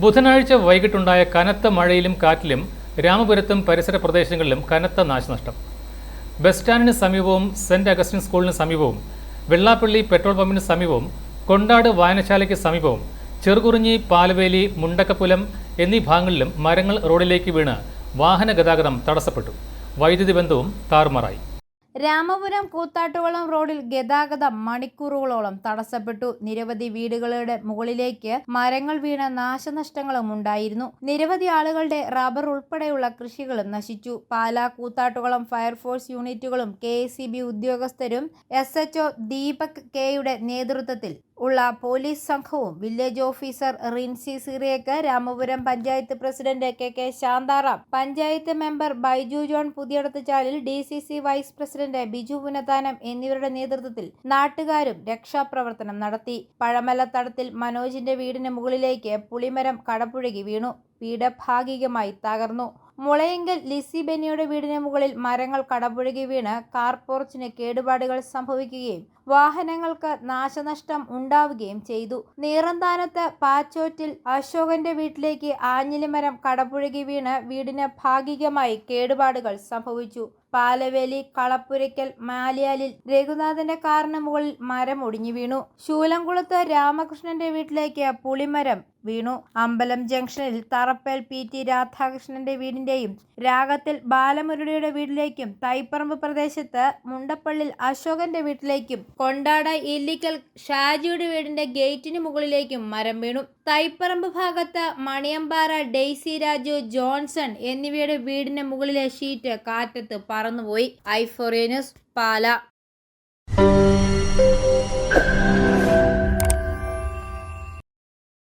ബുധനാഴ്ച വൈകിട്ടുണ്ടായ കനത്ത മഴയിലും കാറ്റിലും രാമപുരത്തും പരിസര പ്രദേശങ്ങളിലും കനത്ത നാശനഷ്ടം. ബസ് സ്റ്റാൻഡിന് സമീപവും സെന്റ് അഗസ്റ്റിൻ സ്കൂളിന് സമീപവും വെള്ളാപ്പള്ളി പെട്രോൾ പമ്പിന് സമീപവും കൊണ്ടാട് വായനശാലയ്ക്ക് സമീപവും ചെറുകുറിഞ്ഞി, പാലവേലി, മുണ്ടക്കപ്പുലം എന്നീ ഭാഗങ്ങളിലും മരങ്ങൾ റോഡിലേക്ക് വീണ് വാഹന ഗതാഗതം തടസ്സപ്പെട്ടു. വൈദ്യുതി ബന്ധവും താറുമാറായി. രാമപുരം കൂത്താട്ടുകുളം റോഡിൽ ഗതാഗതം മണിക്കൂറുകളോളം തടസ്സപ്പെട്ടു. നിരവധി വീടുകളുടെ മുകളിലേക്ക് മരങ്ങൾ വീണ നാശനഷ്ടങ്ങളും ഉണ്ടായിരുന്നു. നിരവധി ആളുകളുടെ റബ്ബർ ഉൾപ്പെടെയുള്ള കൃഷികളും നശിച്ചു. പാലാ കൂത്താട്ടുകുളം ഫയർഫോഴ്സ് യൂണിറ്റുകളും KSEB ഉദ്യോഗസ്ഥരും SHO ദീപക് കെയുടെ നേതൃത്വത്തിൽ ഉള്ള പോലീസ് സംഘവും village officer Rincy Cyriac, Ramapuram panchayat president KK Shantharam, panchayat member Baiju John പുതിയടത്തുചാലിൽ, DCC vice president Biju Punathanam എന്നിവരുടെ നേതൃത്വത്തിൽ നാട്ടുകാരും രക്ഷാപ്രവർത്തനം നടത്തി. പഴമലത്തടത്തിൽ മനോജിന്റെ വീടിന് മുകളിലേക്ക് പുളിമരം കടപുഴകി വീണു. വീട് ഭാഗികമായി തകർന്നു. മുളയെങ്കൽ ലിസി ബെന്നിയുടെ വീടിന് മുകളിൽ മരങ്ങൾ കടപുഴകി വീണ് കാർ പോർച്ചിന് കേടുപാടുകൾ സംഭവിക്കുകയും വാഹനങ്ങൾക്ക് നാശനഷ്ടം ഉണ്ടാവുകയും ചെയ്തു. നീറന്താനത്ത് പാച്ചോറ്റിൽ അശോകന്റെ വീട്ടിലേക്ക് ആഞ്ഞിലിമരം കടപുഴകി വീണ് വീടിന് ഭാഗികമായി കേടുപാടുകൾ സംഭവിച്ചു. പാലവേലി, കളപ്പുരയ്ക്കൽ, മാലിയാലിൽ രഘുനാഥന്റെ കാറിന് മുകളിൽ മരം ഒടിഞ്ഞു വീണു. ശൂലംകുളത്ത് രാമകൃഷ്ണന്റെ വീട്ടിലേക്ക് പുളിമരം വീണു. അമ്പലം ജംഗ്ഷനിൽ തറപ്പേൽ PT രാധാകൃഷ്ണന്റെ വീടിന്റെയും രാഗത്തിൽ ബാലമുരളിയുടെ വീട്ടിലേക്കും, തൈപ്പറമ്പ് പ്രദേശത്ത് മുണ്ടപ്പള്ളിൽ അശോകന്റെ വീട്ടിലേക്കും, കൊണ്ടാട ഇല്ലിക്കൽ ഷാജിയുടെ വീടിന്റെ ഗേറ്റിന് മുകളിലേക്കും മരം വീണു. തൈപ്പറമ്പ് ഭാഗത്ത് മണിയമ്പാറ ഡെയ്സി രാജു, ജോൺസൺ എന്നിവയുടെ വീടിന് മുകളിലെ ഷീറ്റ് കാറ്റത്ത് പറന്നുപോയി. i4A ന്യൂസ്, പാല.